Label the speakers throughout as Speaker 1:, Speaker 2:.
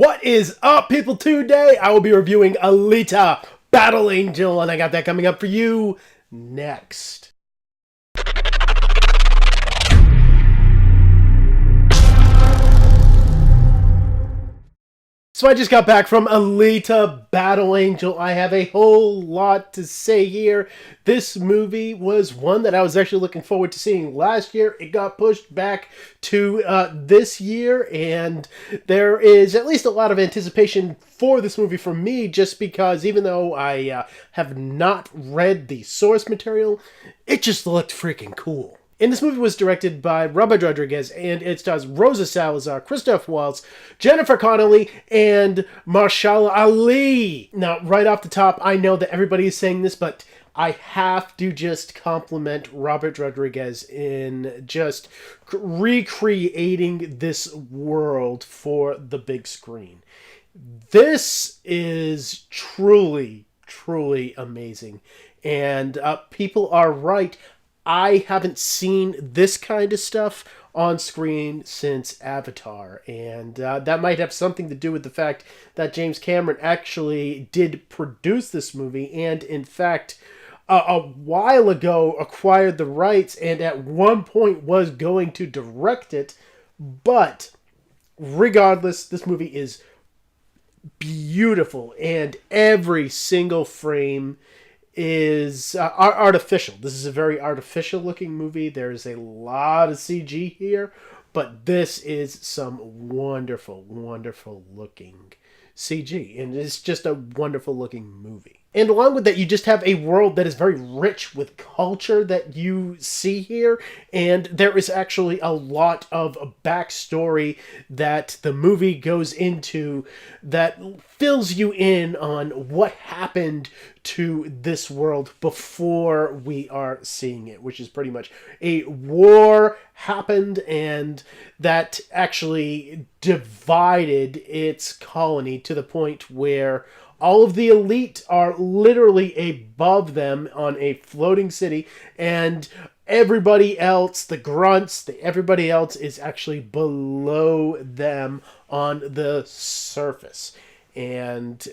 Speaker 1: What is up, people? Today I will be reviewing Alita Battle Angel, and I got that coming up for you next. So I just got back from Alita Battle Angel. I have a whole lot to say here. This movie was one that I was actually looking forward to seeing last year. It got pushed back to this year, and there is at least a lot of anticipation for this movie for me, just because even though I have not read the source material, it just looked freaking cool. And this movie was directed by Robert Rodriguez, and it stars Rosa Salazar, Christoph Waltz, Jennifer Connelly, and Mahershala Ali. Now, right off the top, I know that everybody is saying this, but I have to just compliment Robert Rodriguez in just recreating this world for the big screen. This is truly, truly amazing. And people are right. I haven't seen this kind of stuff on screen since Avatar, and that might have something to do with the fact that James Cameron actually did produce this movie, and in fact, a while ago acquired the rights, and at one point was going to direct it, but regardless, this movie is beautiful, and every single frame is artificial. This is a very artificial looking movie. There's a lot of CG here, but this is some wonderful, wonderful looking CG, and it's just a wonderful looking movie. And along with that, you just have a world that is very rich with culture that you see here, and there is actually a lot of backstory that the movie goes into that fills you in on what happened to this world before we are seeing it, which is pretty much a war happened, and that actually divided its colony to the point where all of the elite are literally above them on a floating city, and everybody else, the grunts, everybody else is actually below them on the surface. And,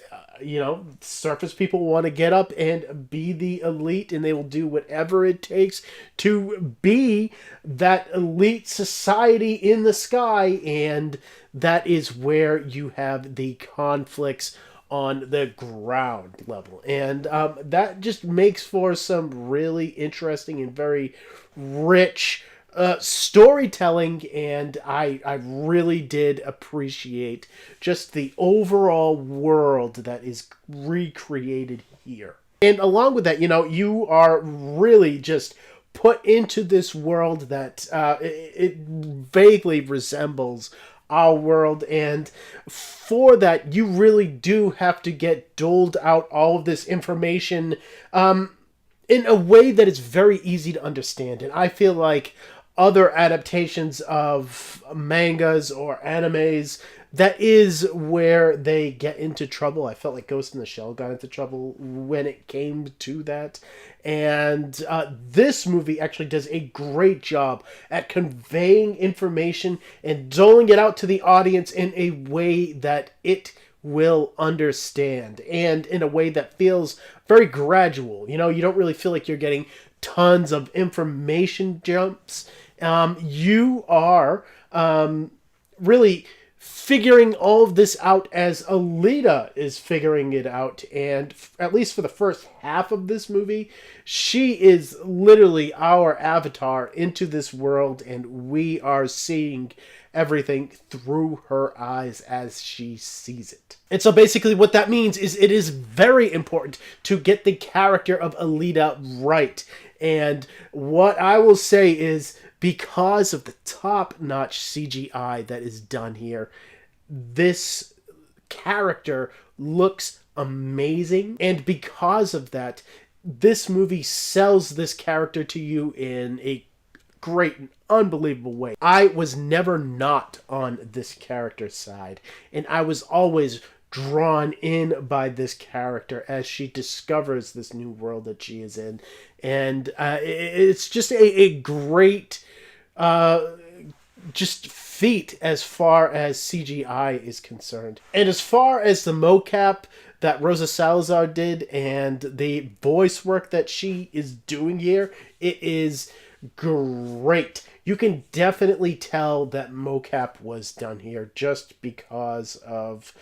Speaker 1: surface people want to get up and be the elite, and they will do whatever it takes to be that elite society in the sky, and that is where you have the conflicts on the ground level. And that just makes for some really interesting and very rich storytelling, and I really did appreciate just the overall world that is recreated here. And along with that, you are really just put into this world that it vaguely resembles our world, and for that you really do have to get doled out all of this information in a way that is very easy to understand. And I feel like other adaptations of mangas or animes, that is where they get into trouble. I felt like Ghost in the Shell got into trouble when it came to that. And this movie actually does a great job at conveying information and doling it out to the audience in a way that it will understand, and in a way that feels very gradual. You don't really feel like you're getting tons of information jumps. You are really figuring all of this out as Alita is figuring it out, and at least for the first half of this movie, she is literally our avatar into this world, and we are seeing everything through her eyes as she sees it. And so basically what that means is it is very important to get the character of Alita right. And what I will say is, because of the top-notch CGI that is done here, this character looks amazing. And because of that, this movie sells this character to you in a great and unbelievable way. I was never not on this character's side, and I was always drawn in by this character as she discovers this new world that she is in. And it's just a great just feat as far as CGI is concerned. And as far as the mocap that Rosa Salazar did and the voice work that she is doing here, it is great. You can definitely tell that mocap was done here just because of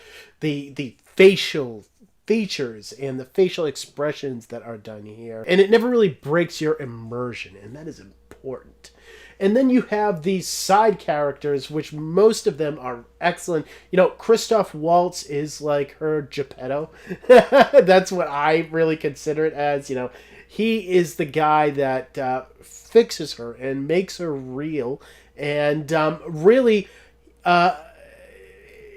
Speaker 1: the facial features and the facial expressions that are done here. And it never really breaks your immersion, and that is important. And then you have these side characters, which most of them are excellent. You know, Christoph Waltz is like her Geppetto. That's what I really consider it as. You know, he is the guy that fixes her and makes her real, and really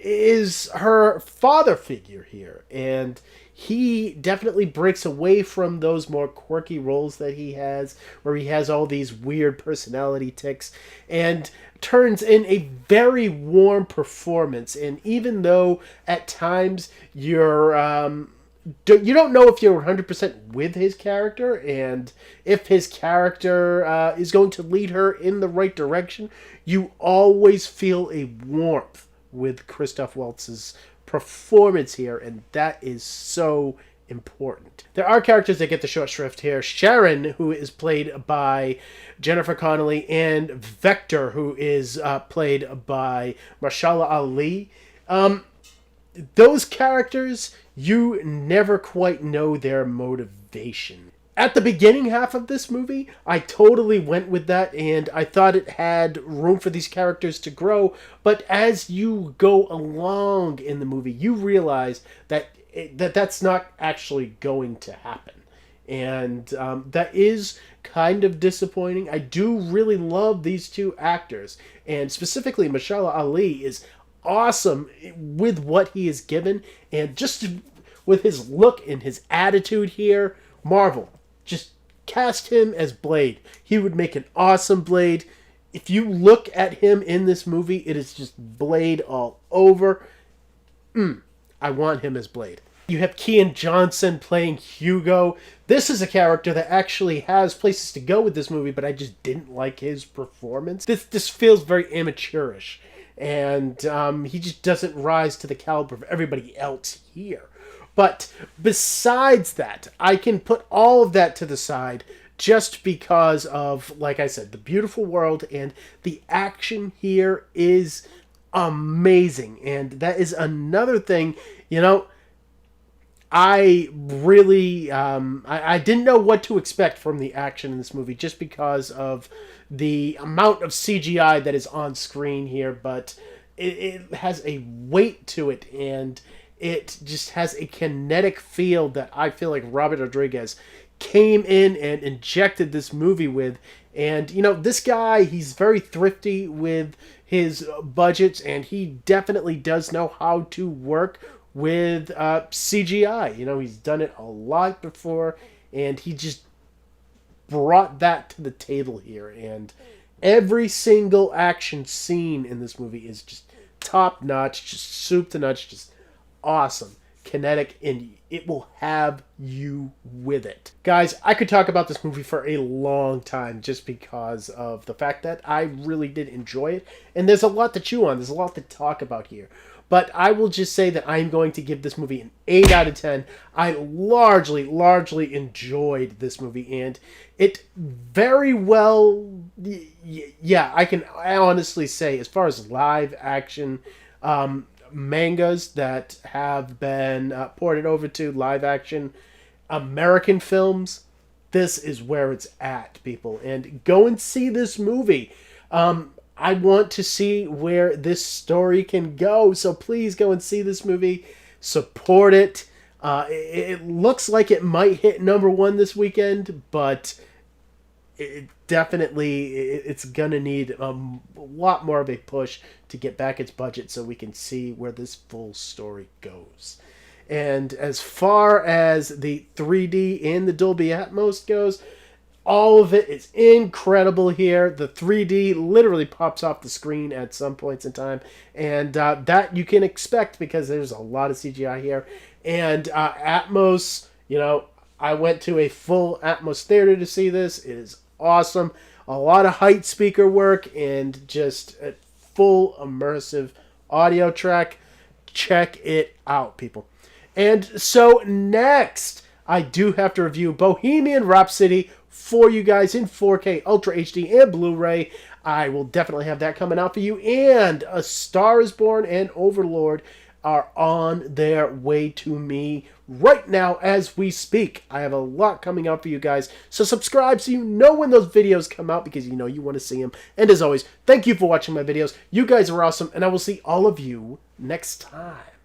Speaker 1: is her father figure here. And he definitely breaks away from those more quirky roles that he has, where he has all these weird personality tics, and turns in a very warm performance. And even though at times you don't know if you're 100% with his character and if his character is going to lead her in the right direction, you always feel a warmth with Christoph Waltz's performance here, and that is so important. There are characters that get the short shrift here. Sharon, who is played by Jennifer Connelly, and Vector, who is played by Mahershala Ali. Those characters, you never quite know their motivation. At the beginning half of this movie, I totally went with that, and I thought it had room for these characters to grow. But as you go along in the movie, you realize that that's not actually going to happen. And that is kind of disappointing. I do really love these two actors, and specifically Mahershala Ali is awesome with what he is given, and just with his look and his attitude here, Marvel, just cast him as Blade. He would make an awesome Blade. If you look at him in this movie, it is just Blade all over. I want him as Blade. You have Kean Johnson playing Hugo. This is a character that actually has places to go with this movie, but I just didn't like his performance. This feels very amateurish, and he just doesn't rise to the caliber of everybody else here. But besides that, I can put all of that to the side just because of, like I said, the beautiful world, and the action here is amazing. And that is another thing, you know, I really, I didn't know what to expect from the action in this movie just because of the amount of CGI that is on screen here, but it has a weight to it, and it just has a kinetic feel that I feel like Robert Rodriguez came in and injected this movie with. And, you know, this guy, he's very thrifty with his budgets, and he definitely does know how to work with CGI. You know, he's done it a lot before, and he just brought that to the table here. And every single action scene in this movie is just top notch, just soup to nuts, just awesome, kinetic, and it will have you with it. Guys, I could talk about this movie for a long time just because of the fact that I really did enjoy it, and there's a lot to chew on, there's a lot to talk about here. But I will just say that I'm going to give this movie an 8 out of 10. I largely enjoyed this movie, and it very well, yeah, I honestly say, as far as live action mangas that have been ported over to live action American films, this is where it's at, people. And go and see this movie. I want to see where this story can go, so please go and see this movie. Support it. It looks like it might hit #1 this weekend, but it's gonna need a lot more of a push to get back its budget so we can see where this full story goes. And as far as the 3D and the Dolby Atmos goes, all of it is incredible here. The 3D literally pops off the screen at some points in time, and that you can expect because there's a lot of CGI here. And Atmos, you know, I went to a full Atmos theater to see this. It is awesome. A lot of height speaker work and just full immersive audio track. Check it out, people. And so next, I do have to review Bohemian Rhapsody for you guys in 4K, Ultra HD, and Blu-ray. I will definitely have that coming out for you. And A Star is Born and Overlord are on their way to me right now as we speak. I have a lot coming out for you guys. So subscribe so you know when those videos come out, because you know you want to see them. And as always, thank you for watching my videos. You guys are awesome, and I will see all of you next time.